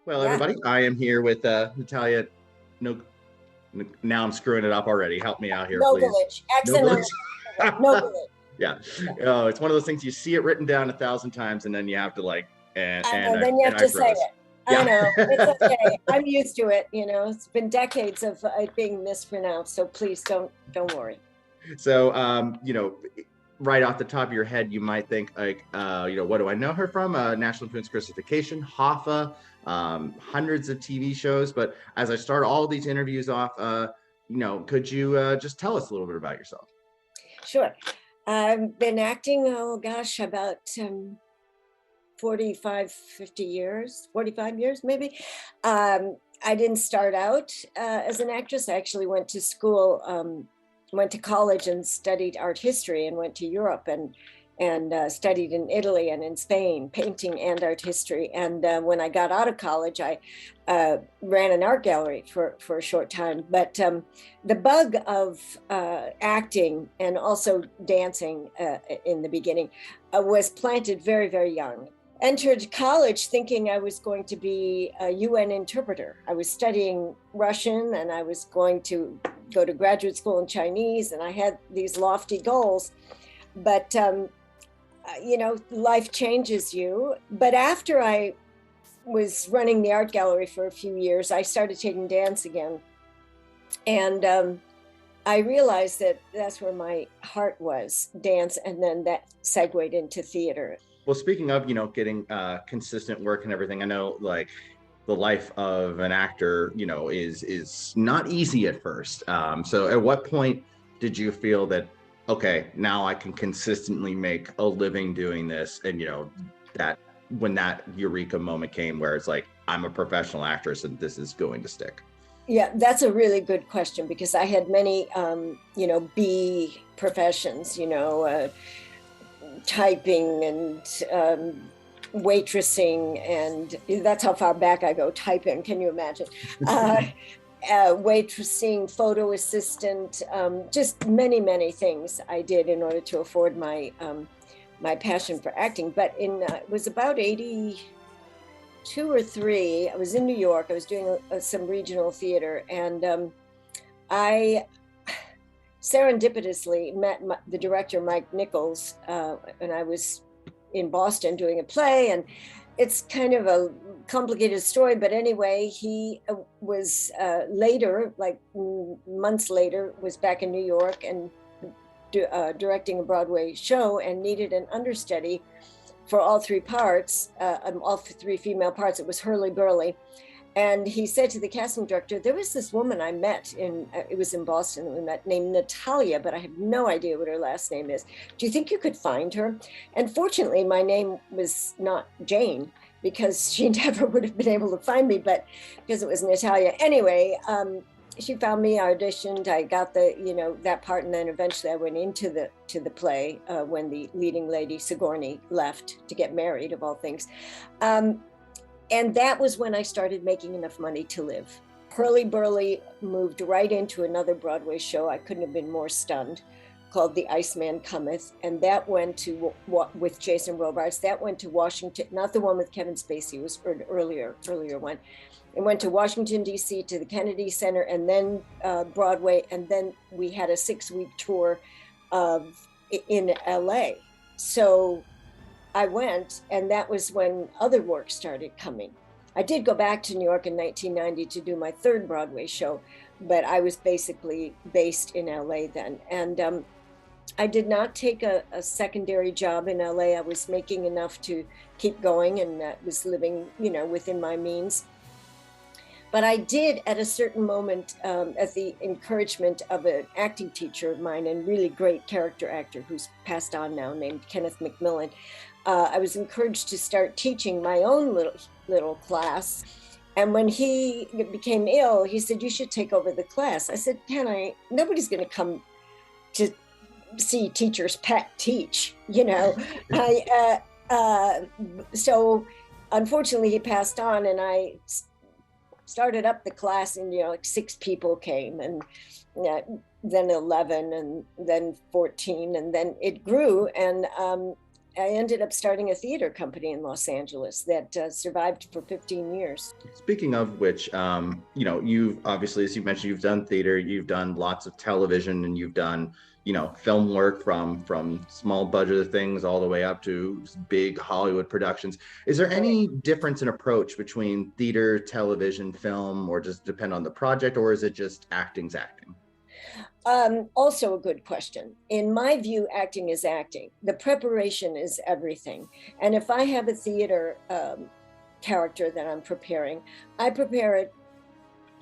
Well, Yeah. everybody, I am here with Natalia. No, now I'm screwing it up already. Help me out here, please. Nogulich. Accent on Nogulich. Nogulich. Yeah. Yeah. Oh, it's one of those things you see it written down 1,000 times, and then you have to I know, then you have I to say froze. it. I Yeah. know. It's okay. I'm used to it. It's been decades of it being mispronounced. So please don't worry. So, right off the top of your head, you might think what do I know her from? National Influence Crucifixion, Hoffa, hundreds of TV shows. But as I start all these interviews off, could you just tell us a little bit about yourself? Sure. I've been acting, about 45, 50 years, 45 years maybe. I didn't start out as an actress. I actually went to school, went to college and studied art history, and went to Europe and studied in Italy and in Spain, painting and art history. And when I got out of college, I ran an art gallery for a short time. But the bug of acting and also dancing in the beginning was planted very, very young. Entered college thinking I was going to be a UN interpreter. I was studying Russian and I was going to go to graduate school in Chinese, and I had these lofty goals. But, life changes you. But after I was running the art gallery for a few years, I started taking dance again. And I realized that that's where my heart was, dance, and then that segued into theater. Well, speaking of, getting consistent work and everything, I know the life of an actor, is not easy at first. So at what point did you feel that, okay, now I can consistently make a living doing this? And, that when that eureka moment came where it's like, I'm a professional actress and this is going to stick? Yeah, that's a really good question, because I had many, B professions, typing and waitressing, and that's how far back I go, typing, can you imagine? Waitressing, photo assistant, just many things I did in order to afford my passion for acting. But it was about 82 or 3, I was in New York, I was doing some regional theater, and I serendipitously met the director, Mike Nichols, and I was in Boston doing a play, and it's kind of a complicated story, but anyway, he was later, like months later, was back in New York and directing a Broadway show and needed an understudy for all 3 parts, all 3 female parts. It was hurly burly. And he said to the casting director, there was this woman I met it was in Boston, we met, named Natalia, but I have no idea what her last name is. Do you think you could find her? And fortunately, my name was not Jane, because she never would have been able to find me, but because it was Natalia. Anyway, she found me, auditioned, I got that part, and then eventually I went into the play when the leading lady, Sigourney, left to get married, of all things. And that was when I started making enough money to live. Hurly Burly moved right into another Broadway show. I couldn't have been more stunned, called The Iceman Cometh. And that went to, with Jason Robards, that went to Washington, not the one with Kevin Spacey, it was an earlier one. It went to Washington, D.C., to the Kennedy Center, and then Broadway. And then we had a 6-week tour in LA. So I went, and that was when other work started coming. I did go back to New York in 1990 to do my 3rd Broadway show, but I was basically based in LA then. And I did not take a secondary job in LA. I was making enough to keep going, and was living, within my means. But I did, at a certain moment, at the encouragement of an acting teacher of mine and really great character actor who's passed on now, named Kenneth McMillan, I was encouraged to start teaching my own little class. And when he became ill, he said, you should take over the class. I said, can I? Nobody's going to come to see teacher's pet teach, So unfortunately, he passed on, and I started up the class, and, 6 people came, and then 11, and then 14, and then it grew. And I ended up starting a theater company in Los Angeles that survived for 15 years. Speaking of which, you know, you've obviously, as you mentioned, you've done theater, you've done lots of television, and you've done, you know, film work from small budget things all the way up to big Hollywood productions. Is there any difference in approach between theater, television, film, or just depend on the project, or is it just acting's acting? Also a good question. In my view, acting is acting. The preparation is everything. And if I have a theater character that I'm preparing, I prepare it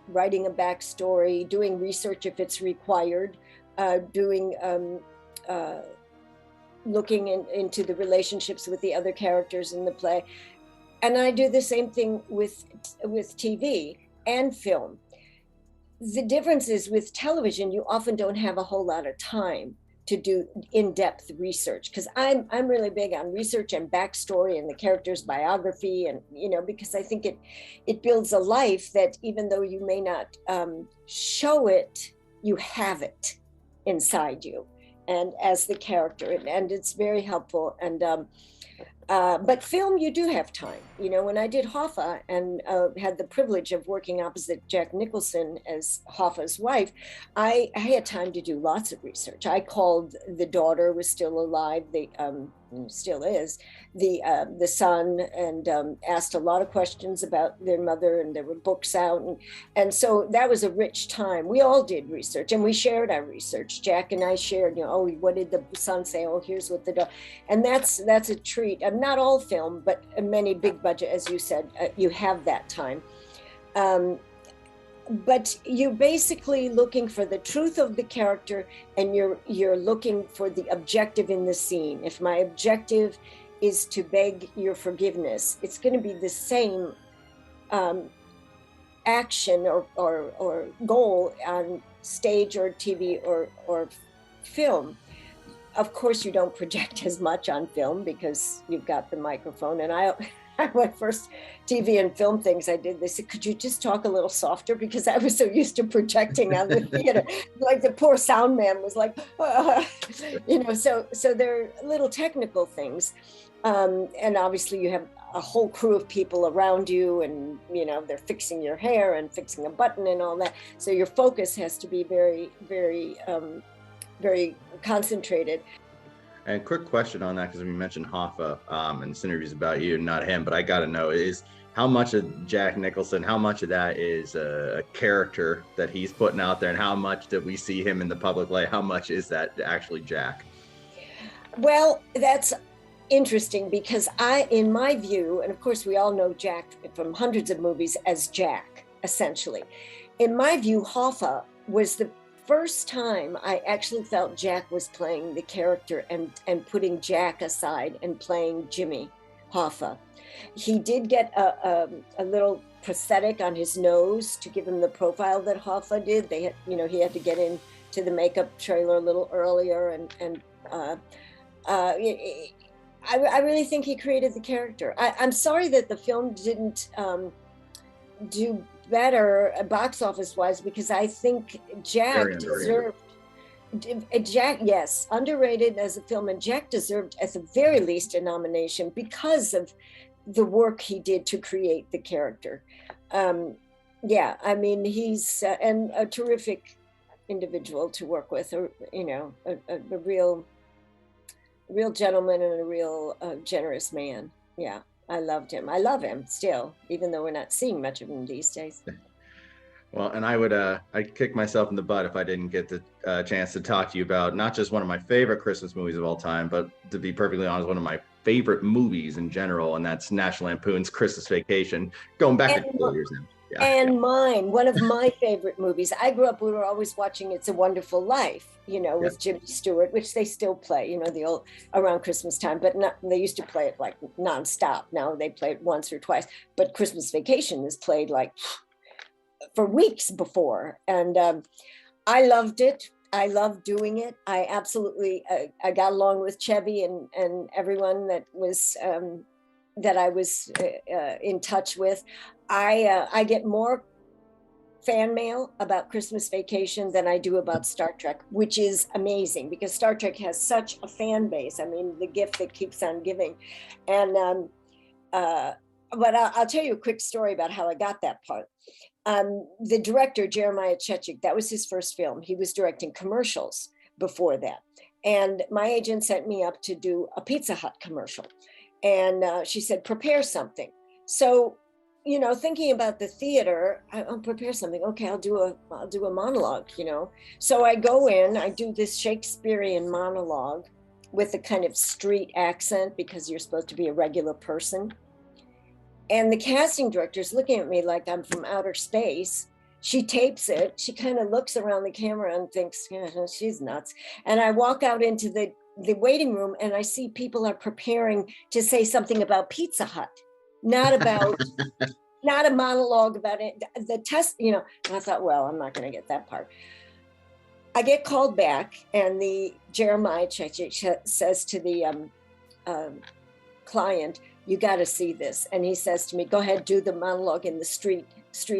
writing a backstory, doing research if it's required, doing looking into the relationships with the other characters in the play. And I do the same thing with TV and film. The difference is with television, you often don't have a whole lot of time to do in-depth research, because I'm really big on research and backstory and the character's biography, and you know, because I think it builds a life that even though you may not show it, you have it inside you and as the character, and it's very helpful. And but film, you do have time. You know, when I did Hoffa and had the privilege of working opposite Jack Nicholson as Hoffa's wife, I had time to do lots of research. I called the daughter, was still alive, still is, the son, and asked a lot of questions about their mother, and there were books out. And so that was a rich time. We all did research and we shared our research. Jack and I shared, you know, oh, what did the son say? Oh, here's what the daughter, and that's a treat. Not all film, but many big budget, as you said, you have that time. But you're basically looking for the truth of the character, and you're looking for the objective in the scene. If my objective is to beg your forgiveness, it's going to be the same action or goal on stage or TV or film. Of course, you don't project as much on film because you've got the microphone. And my first TV and film things I did, they said, could you just talk a little softer? Because I was so used to projecting on the theater. Like the poor sound man was like, you know, so there are little technical things. And obviously you have a whole crew of people around you, and, you know, they're fixing your hair and fixing a button and all that. So your focus has to be very, very, very concentrated. And quick question on that, because we mentioned Hoffa, and this interview's about you, not him, but I got to know is how much of Jack Nicholson, how much of that is a character that he's putting out there, and how much that we see him in the public light? How much is that actually Jack? Well, that's interesting, because in my view, and of course we all know Jack from hundreds of movies as Jack, essentially. In my view, Hoffa was the first time I actually felt Jack was playing the character and putting Jack aside and playing Jimmy Hoffa. He did get a little prosthetic on his nose to give him the profile that Hoffa did. They had, you know, he had to get into the makeup trailer a little earlier, and I really think he created the character. I'm sorry that the film didn't do better box office wise, because I think Jack deserved, Jack, yes, underrated as a film, and Jack deserved at the very least a nomination because of the work he did to create the character. Yeah, I mean, he's and a terrific individual to work with, or, you know, a real gentleman and a real generous man. Yeah. I loved him. I love him still, even though we're not seeing much of him these days. Well, and I'd kick myself in the butt if I didn't get the chance to talk to you about not just one of my favorite Christmas movies of all time, but to be perfectly honest, one of my favorite movies in general, and that's National Lampoon's Christmas Vacation, going back to 4 years now. Yeah. And mine, one of my favorite movies. I grew up, we were always watching It's a Wonderful Life, you know, with Jimmy Stewart, which they still play, you know, the old around Christmas time, but not, they used to play it like nonstop. Now they play it once or twice, but Christmas Vacation is played like for weeks before. And I loved it. I loved doing it. I absolutely, I got along with Chevy and everyone that was, that I was in touch with. I get more fan mail about Christmas Vacation than I do about Star Trek, which is amazing because Star Trek has such a fan base. I mean, the gift that keeps on giving. And but I'll tell you a quick story about how I got that part. The director, Jeremiah Chechik, that was his first film. He was directing commercials before that. And my agent sent me up to do a Pizza Hut commercial. And she said, prepare something. So, you know, thinking about the theater, I'll prepare something. Okay, I'll do a monologue, you know. So I go in, I do this Shakespearean monologue with a kind of street accent because you're supposed to be a regular person. And the casting director's looking at me like I'm from outer space. She tapes it. She kind of looks around the camera and thinks, yeah, she's nuts. And I walk out into the waiting room and I see people are preparing to say something about Pizza Hut, not about, not a monologue about it. The test, you know, and I thought, well, I'm not going to get that part. I get called back and the Jeremiah Chechik says to the client, you got to see this. And he says to me, go ahead, do the monologue in the street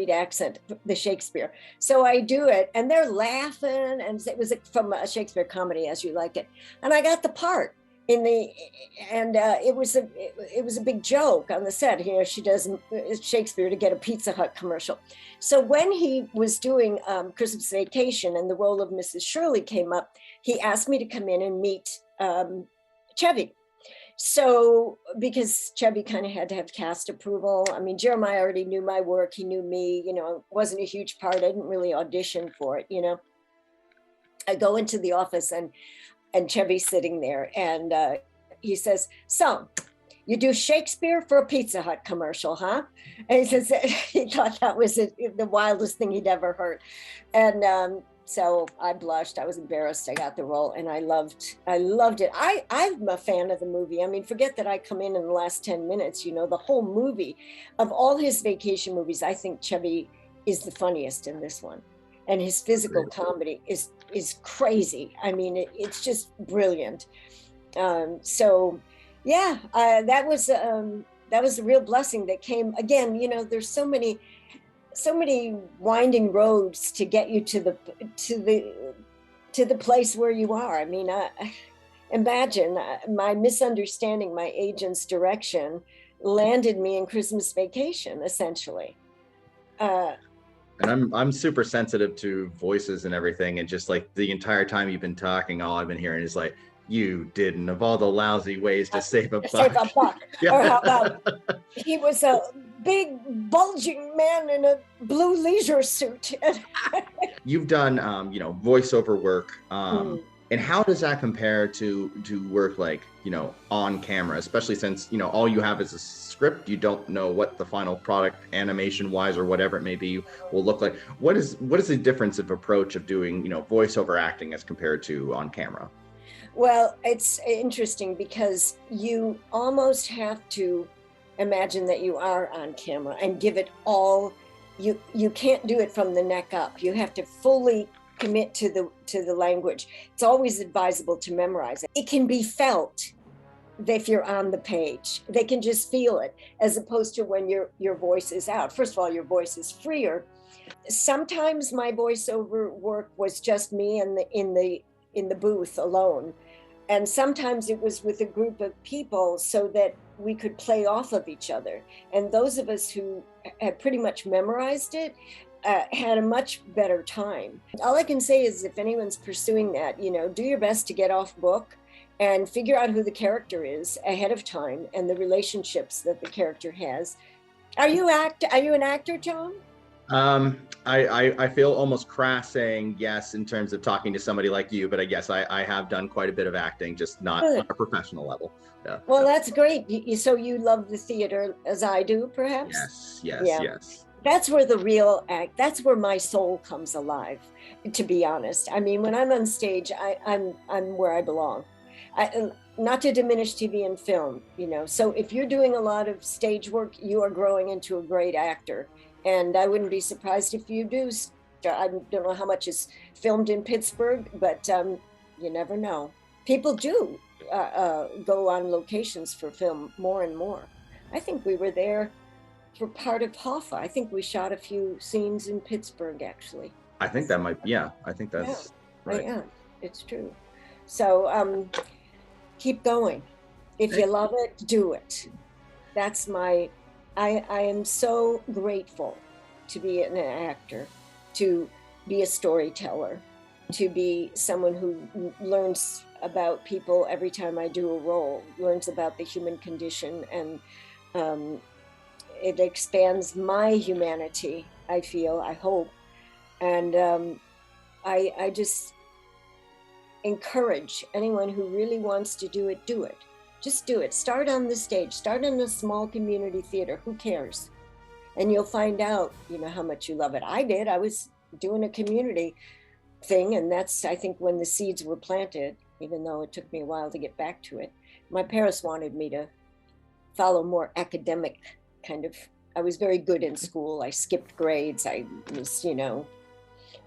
accent, the Shakespeare. So I do it and they're laughing, and it was from a Shakespeare comedy, As You Like It. And I got the part it was a big joke on the set. You know, she does Shakespeare to get a Pizza Hut commercial. So when he was doing Christmas Vacation and the role of Mrs. Shirley came up, he asked me to come in and meet Chevy. So because Chevy kind of had to have cast approval. I mean, Jeremiah already knew my work. He knew me, you know, it wasn't a huge part. I didn't really audition for it, you know. I go into the office and Chevy's sitting there and he says, so you do Shakespeare for a Pizza Hut commercial, huh? And he says he thought that was the wildest thing he'd ever heard. And so I blushed. I was embarrassed. I got the role and I loved it. I'm a fan of the movie. I mean, forget that I come in the last 10 minutes, you know, the whole movie. Of all his vacation movies, I think Chevy is the funniest in this one. And his physical comedy is crazy. I mean, it's just brilliant. So yeah, that was a real blessing that came. Again, you know, there's so many winding roads to get you to the place where you are. I mean, imagine my misunderstanding my agent's direction landed me in Christmas Vacation, essentially. And I'm super sensitive to voices and everything, and just like the entire time you've been talking, all I've been hearing is like, you didn't, of all the lousy ways to save a buck. Save a buck. Yeah. Or how about he was a big bulging man in a blue leisure suit. You've done you know, voiceover work. And how does that compare to work like, you know, on camera, especially since, you know, all you have is a script. You don't know what the final product, animation wise or whatever it may be, will look like. What is the difference of approach of doing, you know, voiceover acting as compared to on camera? Well, it's interesting because you almost have to imagine that you are on camera and give it all. You can't do it from the neck up. You have to fully commit to the language. It's always advisable to memorize it. It can be felt if you're on the page. They can just feel it, as opposed to when your voice is out. First of all, your voice is freer. Sometimes my voiceover work was just me in the booth alone. And sometimes it was with a group of people so that we could play off of each other. And those of us who had pretty much memorized it had a much better time. All I can say is if anyone's pursuing that, you know, do your best to get off book and figure out who the character is ahead of time and the relationships that the character has. Are you an actor, Tom? I feel almost crass saying yes in terms of talking to somebody like you, but I guess I have done quite a bit of acting, just not on a professional level. Yeah. Well, that's great. So you love the theater as I do, perhaps? Yes. That's where that's where my soul comes alive, to be honest. I mean, when I'm on stage, I'm where I belong. Not to diminish TV and film, you know. So if you're doing a lot of stage work, you are growing into a great actor. And I wouldn't be surprised if you do. I don't know how much is filmed in Pittsburgh, but you never know. People do go on locations for film more and more. I think we were there for part of Hoffa. I think we shot a few scenes in Pittsburgh, actually. I think that might, yeah, I think that's right. Yeah, it's true. So keep going. If you love it, do it. That's I am so grateful to be an actor, to be a storyteller, to be someone who learns about people every time I do a role, learns about the human condition, and it expands my humanity, I feel, I hope. And I just encourage anyone who really wants to do it, do it. Just do it. Start on the stage, start in a small community theater, who cares? And you'll find out, you know, how much you love it. I did. I was doing a community thing, and that's, I think, when the seeds were planted, even though it took me a while to get back to it. My parents wanted me to follow more academic kind of, I was very good in school. I skipped grades. I was, you know,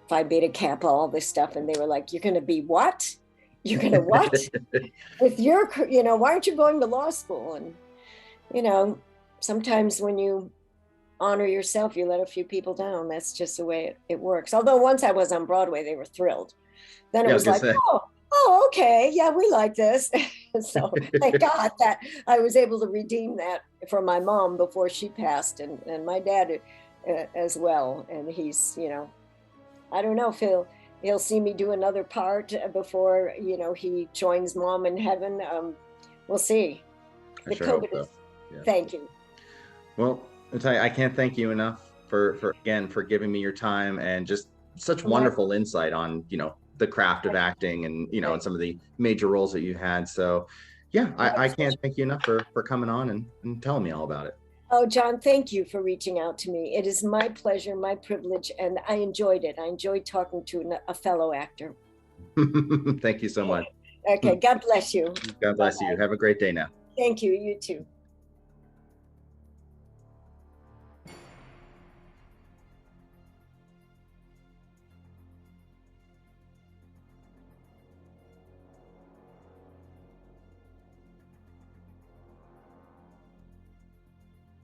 Phi Beta Kappa, all this stuff. And they were like, you're going to be what? You're going to what? With your, you know, why aren't you going to law school? And, you know, sometimes when you honor yourself, you let a few people down. That's just the way it works. Although once I was on Broadway, they were thrilled. Then it was like, oh, okay, yeah, we like this. So thank God that I was able to redeem that from my mom before she passed, and my dad as well. And he's, you know, I don't know if he'll see me do another part before, you know, he joins mom in heaven. We'll see. The COVID is, thank you. Well, Natalia, I can't thank you enough for giving me your time and just such wonderful insight on, you know, the craft of acting and, you know, and some of the major roles that you had. So yeah, I can't thank you enough for coming on and telling me all about it. Oh, John, thank you for reaching out to me. It is my pleasure, my privilege, and I enjoyed it. I enjoyed talking to a fellow actor. Thank you so much. Okay, God bless you. God bless you. Have a great day now. Thank you, you too.